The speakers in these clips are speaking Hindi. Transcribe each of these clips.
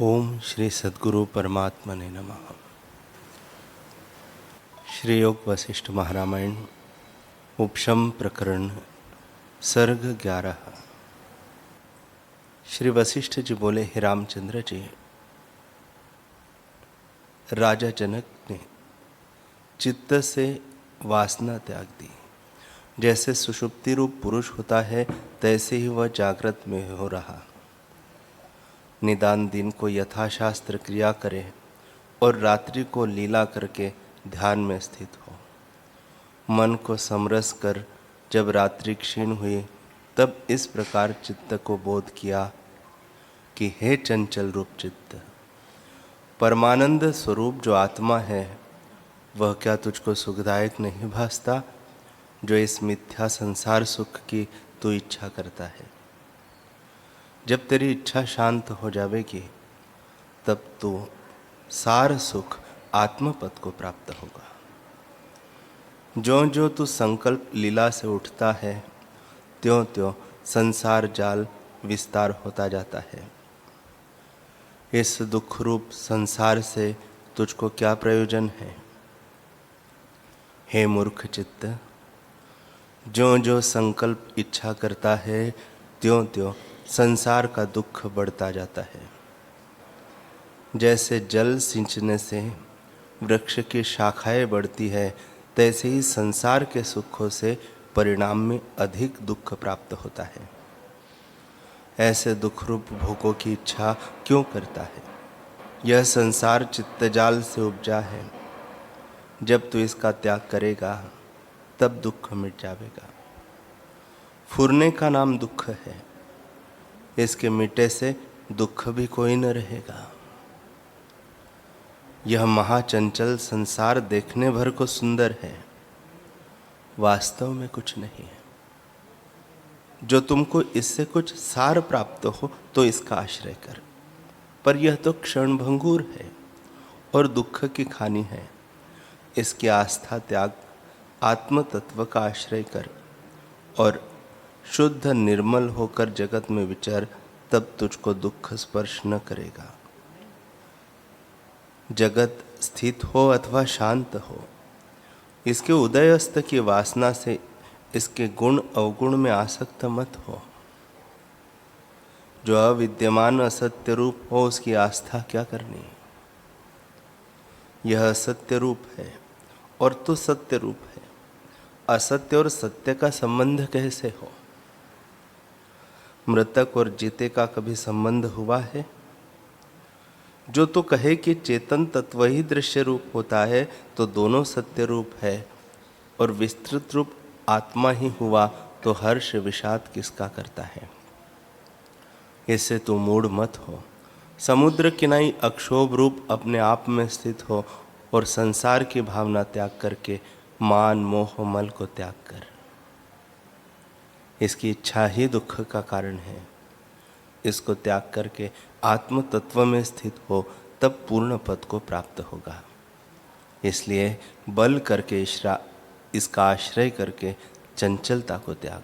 ओम श्री सद्गुरु परमात्मने नमः। श्री योग वशिष्ठ महारामायण उपशम प्रकरण सर्ग 11। श्री वशिष्ठ जी बोले, हे रामचंद्र जी, राजा जनक ने चित्त से वासना त्याग दी। जैसे सुषुप्ति रूप पुरुष होता है, तैसे ही वह जागृत में हो रहा। निदान दिन को यथाशास्त्र क्रिया करे और रात्रि को लीला करके ध्यान में स्थित हो। मन को समरस कर जब रात्रि क्षीण हुई, तब इस प्रकार चित्त को बोध किया कि हे चंचल रूप चित्त, परमानंद स्वरूप जो आत्मा है, वह क्या तुझको सुखदायक नहीं भासता, जो इस मिथ्या संसार सुख की तू इच्छा करता है। जब तेरी इच्छा शांत हो जाएगी, तब तू सार सुख आत्मपद को प्राप्त होगा। जो जो तू संकल्प लीला से उठता है, त्यों त्यों संसार जाल विस्तार होता जाता है। इस दुख रूप संसार से तुझको क्या प्रयोजन है? हे मूर्ख चित्त, जो जो संकल्प इच्छा करता है, त्यों त्यों संसार का दुख बढ़ता जाता है। जैसे जल सिंचने से वृक्ष की शाखाएं बढ़ती है, तैसे ही संसार के सुखों से परिणाम में अधिक दुख प्राप्त होता है। ऐसे दुख रूप भोगों की इच्छा क्यों करता है? यह संसार चित्तजाल से उपजा है। जब तू इसका त्याग करेगा, तब दुख मिट जाएगा। फुरने का नाम दुख है, इसके मिटे से दुख भी कोई न रहेगा। यह महाचंचल संसार देखने भर को सुंदर है, वास्तव में कुछ नहीं है। जो तुमको इससे कुछ सार प्राप्त हो तो इसका आश्रय कर, पर यह तो क्षणभंगुर है और दुख की खानी है। इसकी आस्था त्याग, आत्म तत्व का आश्रय कर और शुद्ध निर्मल होकर जगत में विचर, तब तुझको दुख स्पर्श न करेगा। जगत स्थित हो अथवा शांत हो, इसके उदय अस्त की वासना से इसके गुण अवगुण में आसक्त मत हो। जो अविद्यमान असत्य रूप हो, उसकी आस्था क्या करनी? यह असत्य रूप है और तू सत्य रूप है। असत्य और सत्य का संबंध कैसे हो? मृतक और जीते का कभी संबंध हुआ है? जो तो कहे कि चेतन तत्व ही दृश्य रूप होता है, तो दोनों सत्य रूप है और विस्तृत रूप आत्मा ही हुआ, तो हर्ष विषाद किसका करता है? इससे तू मूढ़ मत हो। समुद्र किनाई अक्षोभ रूप अपने आप में स्थित हो और संसार की भावना त्याग करके मान मोह मल को त्याग कर। इसकी इच्छा ही दुख का कारण है। इसको त्याग करके आत्म तत्व में स्थित हो, तब पूर्ण पद को प्राप्त होगा। इसलिए बल करके इसका आश्रय करके चंचलता को त्याग।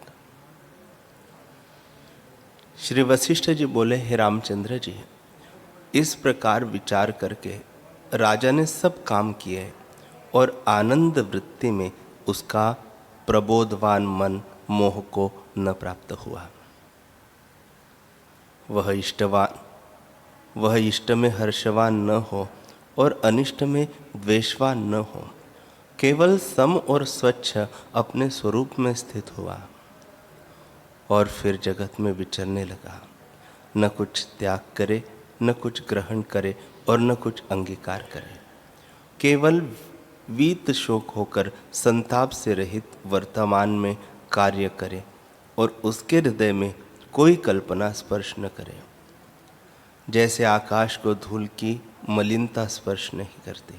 श्री वशिष्ठ जी बोले, हे रामचंद्र जी, इस प्रकार विचार करके राजा ने सब काम किए और आनंद वृत्ति में उसका प्रबोधवान मन मोह को न प्राप्त हुआ। वह इष्ट में हर्षवान न हो और अनिष्ट में द्वेषवान न हो, केवल सम और स्वच्छ अपने स्वरूप में स्थित हुआ और फिर जगत में विचरने लगा। न कुछ त्याग करे, न कुछ ग्रहण करे और न कुछ अंगीकार करे। केवल वीत शोक होकर संताप से रहित वर्तमान में कार्य करे और उसके हृदय में कोई कल्पना स्पर्श न करे। जैसे आकाश को धूल की मलिनता स्पर्श नहीं करती।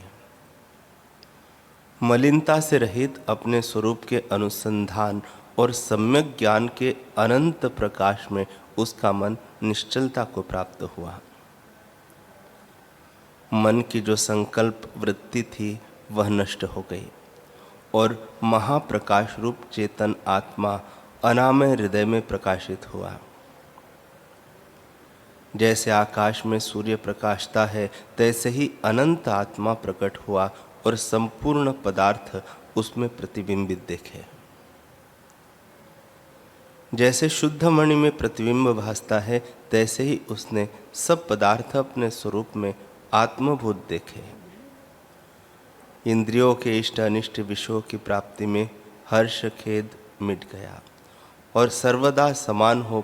मलिनता से रहित अपने स्वरूप के अनुसंधान और सम्यक ज्ञान के अनंत प्रकाश में उसका मन निश्चलता को प्राप्त हुआ। मन की जो संकल्प वृत्ति थी, वह नष्ट हो गई और महाप्रकाश रूप चेतन आत्मा अनामय हृदय में प्रकाशित हुआ। जैसे आकाश में सूर्य प्रकाशता है, तैसे ही अनंत आत्मा प्रकट हुआ और संपूर्ण पदार्थ उसमें प्रतिबिंबित देखे। जैसे शुद्ध मणि में प्रतिबिंब भासता है, तैसे ही उसने सब पदार्थ अपने स्वरूप में आत्मभूत देखे। इंद्रियों के इष्ट अनिष्ट विषयों की प्राप्ति में हर्ष खेद मिट गया और सर्वदा समान हो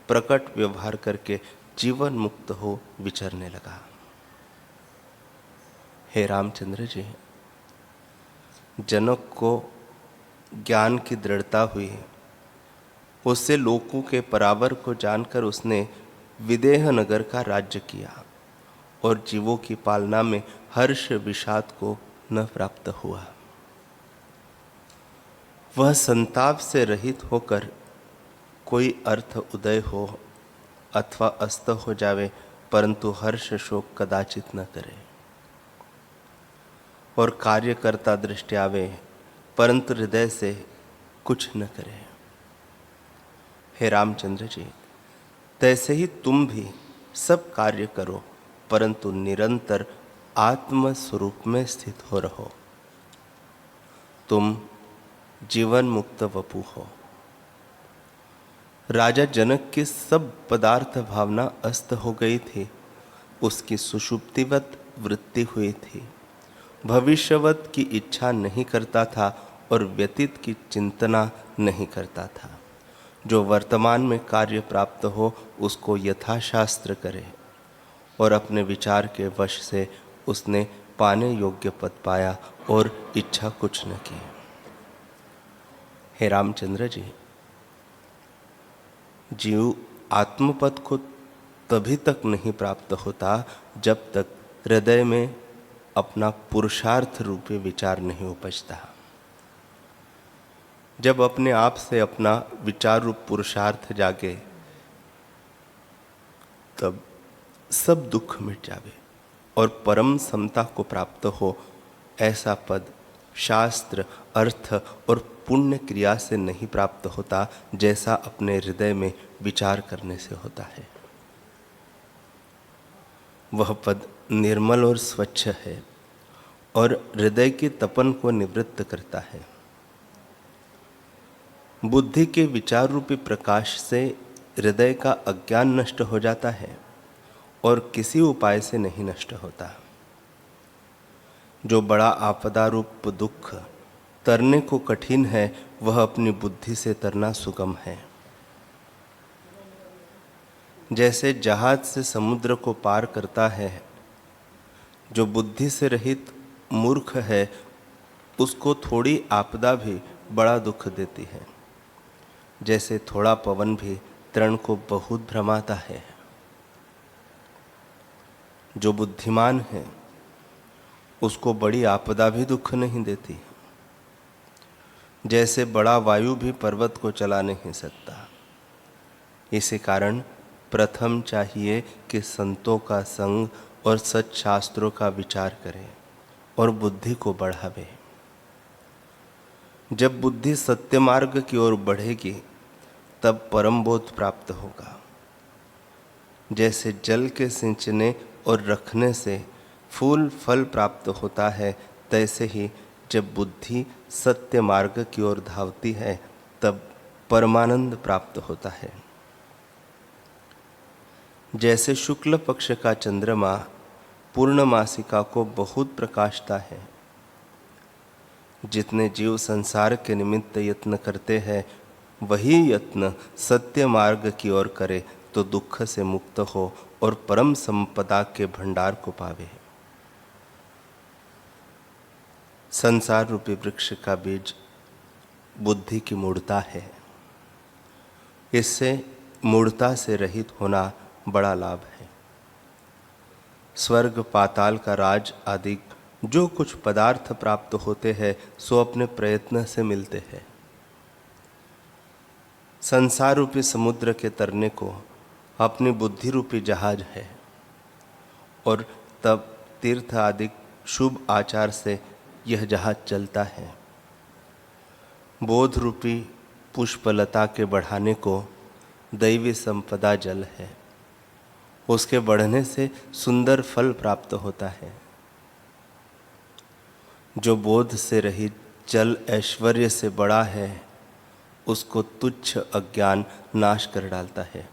प्रकट व्यवहार करके जीवन मुक्त हो विचरने लगा। हे रामचंद्र जी, जनक को ज्ञान की दृढ़ता हुई। उससे लोकों के परावर को जानकर उसने विदेह नगर का राज्य किया और जीवों की पालना में हर्ष विषाद को न प्राप्त हुआ। वह संताप से रहित होकर कोई अर्थ उदय हो अथवा अस्त हो जावे, परंतु हर्ष शोक कदाचित न करे। और कार्यकर्ता दृष्टि आवे, परंतु हृदय से कुछ न करे। हे रामचंद्र जी, तैसे ही तुम भी सब कार्य करो, परंतु निरंतर आत्म स्वरूप में स्थित हो रहो। तुम जीवन मुक्त वपु हो। राजा जनक की सब पदार्थ भावना अस्त हो गई थी। उसकी सुषुप्तिवत वृत्ति हुई थी। भविष्यवत की इच्छा नहीं करता था और व्यतीत की चिंतना नहीं करता था। जो वर्तमान में कार्य प्राप्त हो उसको यथाशास्त्र करे और अपने विचार के वश से उसने पाने योग्य पद पाया और इच्छा कुछ न की। हे रामचंद्र जी, जीव आत्मपद को तभी तक नहीं प्राप्त होता जब तक हृदय में अपना पुरुषार्थ रूपी विचार नहीं उपजता। जब अपने आप से अपना विचार रूप पुरुषार्थ जागे, तब सब दुख मिट जावे और परम समता को प्राप्त हो। ऐसा पद शास्त्र, अर्थ और पुण्य क्रिया से नहीं प्राप्त होता, जैसा अपने हृदय में विचार करने से होता है। वह पद निर्मल और स्वच्छ है और हृदय की तपन को निवृत्त करता है। बुद्धि के विचार रूपी प्रकाश से हृदय का अज्ञान नष्ट हो जाता है और किसी उपाय से नहीं नष्ट होता। जो बड़ा आपदा रूप दुख तरने को कठिन है, वह अपनी बुद्धि से तरना सुगम है। जैसे जहाज से समुद्र को पार करता है, जो बुद्धि से रहित मूर्ख है, उसको थोड़ी आपदा भी बड़ा दुख देती है। जैसे थोड़ा पवन भी तृण को बहुत भ्रमाता है। जो बुद्धिमान है उसको बड़ी आपदा भी दुख नहीं देती। जैसे बड़ा वायु भी पर्वत को चला नहीं सकता। इसी कारण प्रथम चाहिए कि संतों का संग और सच्शास्त्रों का विचार करें और बुद्धि को बढ़ावे। जब बुद्धि सत्य मार्ग की ओर बढ़ेगी, तब परम बोध प्राप्त होगा। जैसे जल के सिंचने और रखने से फूल फल प्राप्त होता है, तैसे ही जब बुद्धि सत्य मार्ग की ओर धावती है, तब परमानंद प्राप्त होता है। जैसे शुक्ल पक्ष का चंद्रमा पूर्णमासिका को बहुत प्रकाशता है। जितने जीव संसार के निमित्त यत्न करते हैं, वही यत्न सत्य मार्ग की ओर करे तो दुख से मुक्त हो और परम संपदा के भंडार को पावे। संसार रूपी वृक्ष का बीज बुद्धि की मूढ़ता है। इससे मूढ़ता से रहित होना बड़ा लाभ है। स्वर्ग पाताल का राज आदि जो कुछ पदार्थ प्राप्त होते हैं, सो अपने प्रयत्न से मिलते हैं। संसार रूपी समुद्र के तरने को अपनी बुद्धि रूपी जहाज है और तब तीर्थ आदि शुभ आचार से यह जहाज चलता है। बोध रूपी पुष्पलता के बढ़ाने को दैवी संपदा जल है उसके बढ़ने से सुंदर फल प्राप्त होता है। जो बोध से रहित जल ऐश्वर्य से बड़ा है, उसको तुच्छ अज्ञान नाश कर डालता है।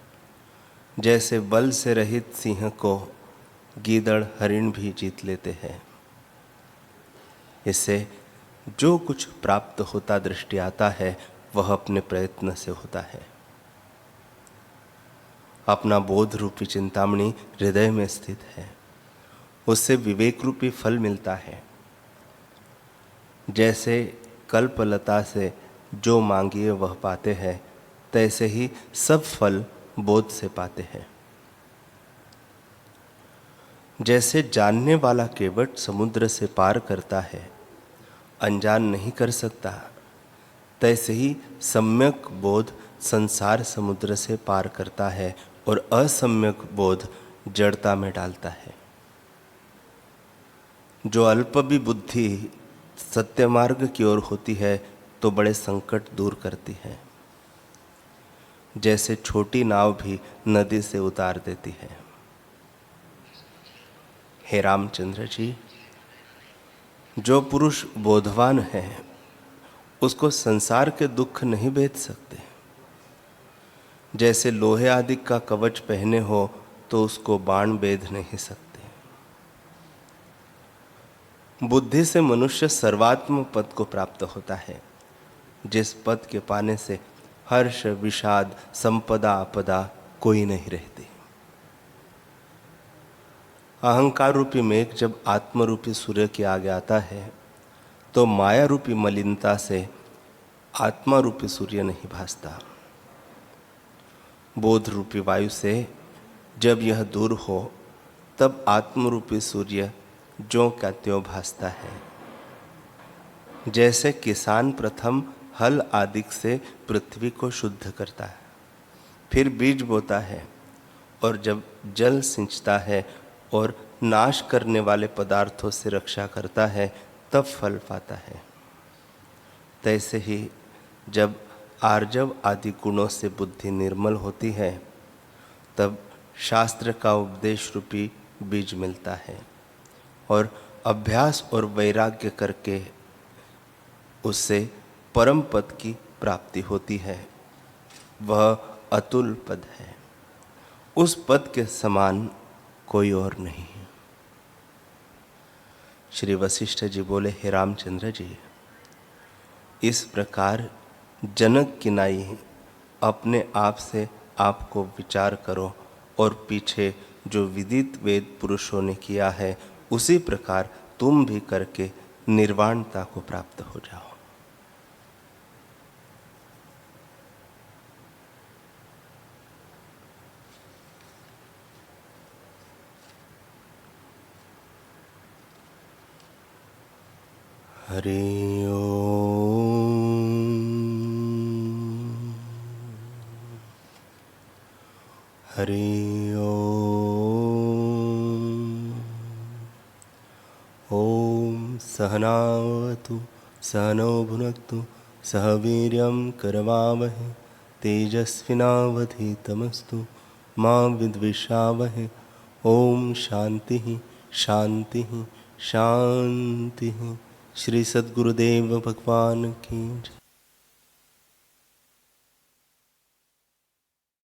जैसे बल से रहित सिंह को गीदड़ हरिण भी जीत लेते हैं। इससे जो कुछ प्राप्त होता दृष्टि आता है, वह अपने प्रयत्न से होता है। अपना बोध रूपी चिंतामणि हृदय में स्थित है, उससे विवेक रूपी फल मिलता है। जैसे कल्पलता से जो मांगिए वह पाते हैं, तैसे ही सब फल बोध से पाते हैं। जैसे जानने वाला केवट समुद्र से पार करता है, अनजान नहीं कर सकता, तैसे ही सम्यक बोध संसार समुद्र से पार करता है और असम्यक बोध जड़ता में डालता है। जो अल्प भी बुद्धि सत्य मार्ग की ओर होती है तो बड़े संकट दूर करती है। जैसे छोटी नाव भी नदी से उतार देती है। हे रामचंद्र जी, जो पुरुष बोधवान है उसको संसार के दुख नहीं भेद सकते। जैसे लोहे आदि का कवच पहने हो तो उसको बाण भेद नहीं सकते। बुद्धि से मनुष्य सर्वात्म पद को प्राप्त होता है, जिस पद के पाने से हर्ष विषाद संपदा आपदा कोई नहीं रहती। अहंकार रूपी मेघ जब आत्म रूपी सूर्य के आगे आता है तो माया रूपी मलिनता से आत्मा रूपी सूर्य नहीं भासता। बोध रूपी वायु से जब यह दूर हो तब आत्म रूपी सूर्य ज्यों का त्यों भासता है। जैसे किसान प्रथम हल आदि से पृथ्वी को शुद्ध करता है, फिर बीज बोता है और जब जल सिंचता है और नाश करने वाले पदार्थों से रक्षा करता है, तब फल पाता है। तैसे ही जब आर्जव आदि गुणों से बुद्धि निर्मल होती है, तब शास्त्र का उपदेश रूपी बीज मिलता है और अभ्यास और वैराग्य करके उससे परम पद की प्राप्ति होती है। वह अतुल पद है, उस पद के समान कोई और नहीं। श्री वशिष्ठ जी बोले, हे रामचंद्र जी, इस प्रकार जनक की नाई अपने आप से आपको विचार करो और पीछे जो विदित वेद पुरुषों ने किया है उसी प्रकार तुम भी करके निर्वाणता को प्राप्त हो जाओ। हरि ओम। हरि ओम। ओम सहनावतु सहनौ भुनक्तु सह वीर्यं करवावहै तेजस्विनावधीतमस्तु मा विद्विषावहै। ओम शांति शांति शांति। श्री सद्गुरुदेव भगवान की जय।